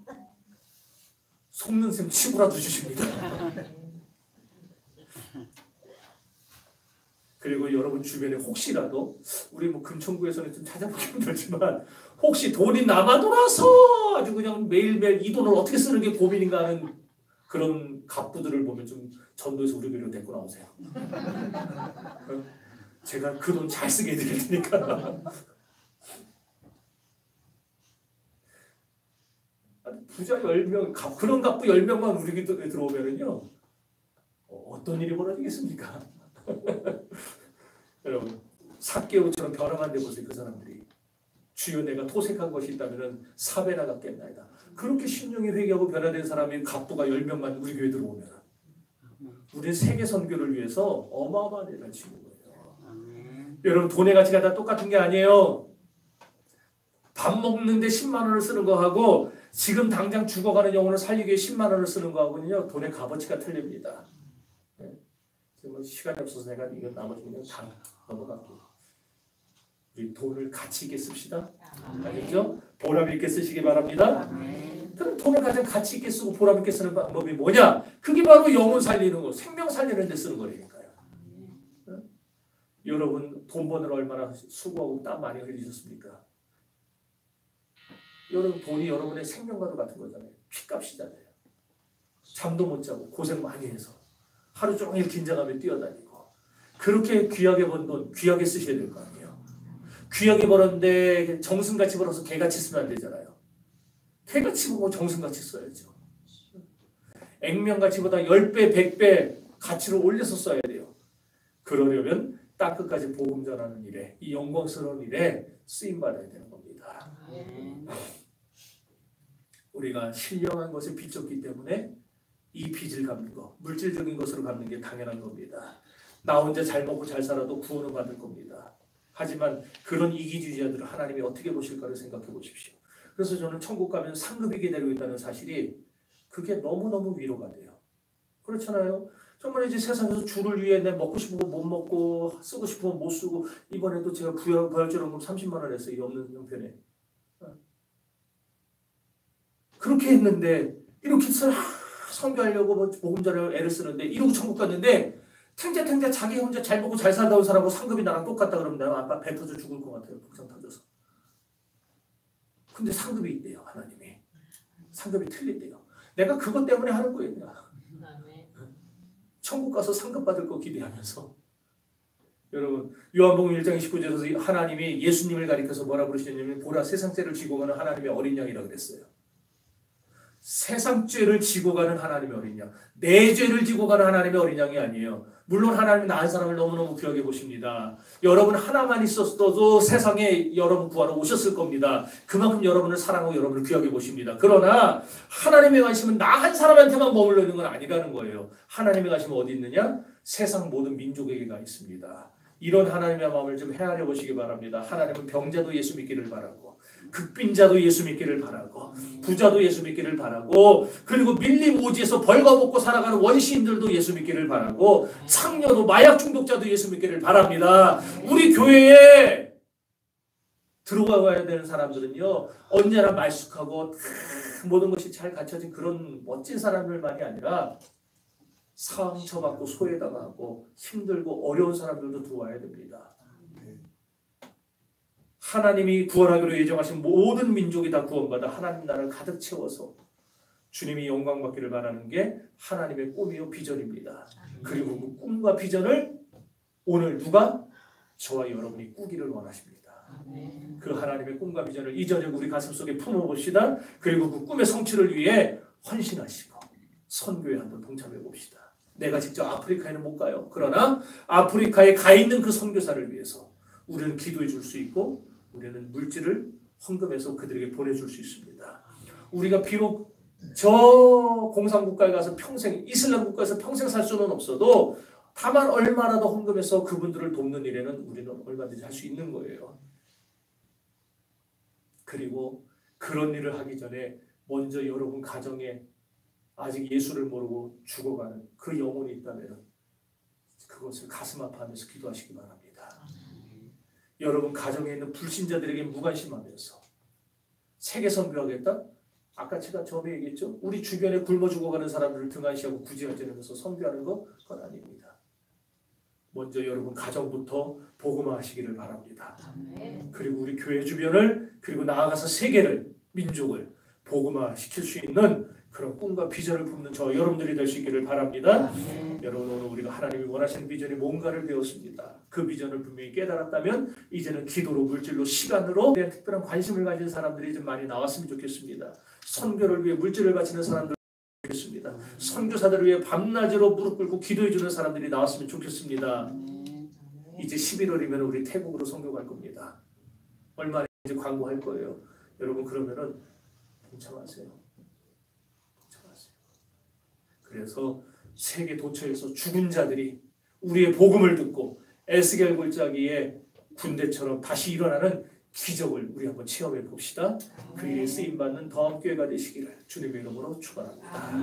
속는 셈 치고라도 주십니다. 그리고 여러분 주변에 혹시라도 우리 뭐 금천구에서는 좀 찾아보기 힘들지만 혹시 돈이 남아 돌아서 아주 그냥 매일매일 이 돈을 어떻게 쓰는 게 고민인가 하는 그런 갑부들을 보면 좀 전도해서 우리 교회로 데리고 나오세요. 제가 그 돈 잘 쓰게 해드릴 테니까. 부자 10명, 그런 갑부 10명만 우리 교회에 들어오면은요 어떤 일이 벌어지겠습니까? 여러분 삭개오처럼 변화만 돼 보세요. 그 사람들이 주여 내가 토색한 것이 있다면 4배나 갚겠나이다. 그렇게 심령이 회개하고 변화된 사람이 갑부가 10명만 우리 교회 들어오면 우리 세계 선교를 위해서 어마어마한 일을 할 수 있는 거예요. 여러분 돈의 가치가 다 똑같은 게 아니에요. 밥 먹는데 10만 원을 쓰는 거하고 지금 당장 죽어가는 영혼을 살리기 위해 10만 원을 쓰는 거하고는요 돈의 값어치가 틀립니다. 네. 지금 시간이 없어서 내가 이거 나머지 그냥 다 넘어갈게요. 우리 돈을 가치 있게 씁시다. 알겠죠? 보람 있게 쓰시기 바랍니다. 그럼 돈을 가장 가치 있게 쓰고 보람 있게 쓰는 방법이 뭐냐? 그게 바로 영혼 살리는 거, 생명 살리는 데 쓰는 거니까요. 네? 여러분 돈 버느라 얼마나 수고하고 땀 많이 흘리셨습니까? 여러분 돈이 여러분의 생명과도 같은 거잖아요. 피값이잖아요. 잠도 못 자고 고생 많이 해서 하루 종일 긴장하며 뛰어다니고 그렇게 귀하게 번 돈 귀하게 쓰셔야 될 거 아니에요. 귀하게 벌었는데 정승같이 벌어서 개같이 쓰면 안 되잖아요. 개같이 보고 정승같이 써야죠. 액면가치보다 10배, 100배 가치를 올려서 써야 돼요. 그러려면 땅끝까지 복음 전하는 일에 이 영광스러운 일에 쓰임받아야 되는 겁니다. 우리가 신령한 것에 빚졌기 때문에 이 빚을 갚는 것, 물질적인 것으로 갚는 게 당연한 겁니다. 나 혼자 잘 먹고 잘 살아도 구원은 받을 겁니다. 하지만 그런 이기주의자들을 하나님이 어떻게 보실까를 생각해 보십시오. 그래서 저는 천국 가면 상급이 기다리고 있다는 사실이 그게 너무너무 위로가 돼요. 그렇잖아요. 정말 이제 세상에서 주를 위해 내 먹고 싶은 거 못 먹고 쓰고 싶은 거 못 쓰고 이번에도 제가 부활절원금 30만 원 했어요. 이 없는 형편에. 그렇게 했는데 이렇게 선교하려고 복음 전하려고 애를 쓰는데 이러고 천국 갔는데 탱자탱자 자기 혼자 잘 먹고 잘 살다 온 사람하고 상급이 나랑 똑같다 그러면 내가 아빠 배 터져 죽을 것 같아요. 복상 터져서. 근데 상급이 있대요. 하나님이. 상급이 틀린대요. 내가 그것 때문에 하는 거예요. 천국 가서 상급 받을 거 기대하면서. 여러분 요한복음 1장 29절에서 하나님이 예수님을 가리켜서 뭐라 그러시냐면 보라 세상죄를 지고 가는 하나님의 어린 양이라고 그랬어요. 세상 죄를 지고 가는 하나님의 어린 양. 내 죄를 지고 가는 하나님의 어린 양이 아니에요. 물론 하나님은 나 한 사람을 너무너무 귀하게 보십니다. 여러분 하나만 있었어도 세상에 여러분 구하러 오셨을 겁니다. 그만큼 여러분을 사랑하고 여러분을 귀하게 보십니다. 그러나 하나님의 관심은 나 한 사람한테만 머물러 있는 건 아니라는 거예요. 하나님의 관심은 어디 있느냐? 세상 모든 민족에게 가 있습니다. 이런 하나님의 마음을 좀 헤아려 보시기 바랍니다. 하나님은 병자도 예수 믿기를 바라고 극빈자도 예수 믿기를 바라고 부자도 예수 믿기를 바라고 그리고 밀림 오지에서 벌거벗고 살아가는 원시인들도 예수 믿기를 바라고 창녀도 마약 중독자도 예수 믿기를 바랍니다. 우리 교회에 들어가야 되는 사람들은요 언제나 말쑥하고 모든 것이 잘 갖춰진 그런 멋진 사람들만이 아니라 상처받고 소외당하고 힘들고 어려운 사람들도 들어와야 됩니다. 하나님이 구원하기로 예정하신 모든 민족이 다 구원받아 하나님 나라를 가득 채워서 주님이 영광 받기를 바라는 게 하나님의 꿈이요 비전입니다. 그리고 그 꿈과 비전을 오늘 누가? 저와 여러분이 꾸기를 원하십니다. 그 하나님의 꿈과 비전을 이 저녁 우리 가슴속에 품어봅시다. 그리고 그 꿈의 성취를 위해 헌신하시고 선교에 한번 동참해 봅시다. 내가 직접 아프리카에는 못 가요. 그러나 아프리카에 가 있는 그 선교사를 위해서 우리는 기도해 줄 수 있고 우리는 물질을 헌금해서 그들에게 보내줄 수 있습니다. 우리가 비록 저 공산국가에 가서 평생 이슬람 국가에서 평생 살 수는 없어도 다만 얼마나 더 헌금해서 그분들을 돕는 일에는 우리는 얼마든지 할 수 있는 거예요. 그리고 그런 일을 하기 전에 먼저 여러분 가정에 아직 예수를 모르고 죽어가는 그 영혼이 있다면 그것을 가슴 아파하면서 기도하시기 바랍니다. 여러분 가정에 있는 불신자들에게 무관심하면서 세계 선교하겠다? 아까 제가 처음에 얘기했죠. 우리 주변에 굶어 죽어가는 사람들을 등한시하고 구제하면서 선교하는 거 그건 아닙니다. 먼저 여러분 가정부터 복음화하시기를 바랍니다. 그리고 우리 교회 주변을 그리고 나아가서 세계를 민족을 복음화시킬 수 있는 그런 꿈과 비전을 품는 저 여러분들이 될 수 있기를 바랍니다. 여러분 오늘 우리가 하나님이 원하시는 비전이 뭔가를 배웠습니다. 그 비전을 분명히 깨달았다면 이제는 기도로 물질로 시간으로 대한 특별한 관심을 가진 사람들이 좀 많이 나왔으면 좋겠습니다. 선교를 위해 물질을 바치는 사람들 좋겠습니다. 선교사들을 위해 밤낮으로 무릎 꿇고 기도해 주는 사람들이 나왔으면 좋겠습니다. 이제 11월이면 우리 태국으로 선교 갈 겁니다. 얼마 이제 광고할 거예요. 여러분 그러면은 동참하세요. 동참하세요. 그래서 세계 도처에서 죽은 자들이 우리의 복음을 듣고 에스겔 골짜기의 군대처럼 다시 일어나는 기적을 우리 한번 체험해 봅시다. 그 일에 쓰임 받는 다음 교회가 되시기를 주님의 이름으로 축원합니다.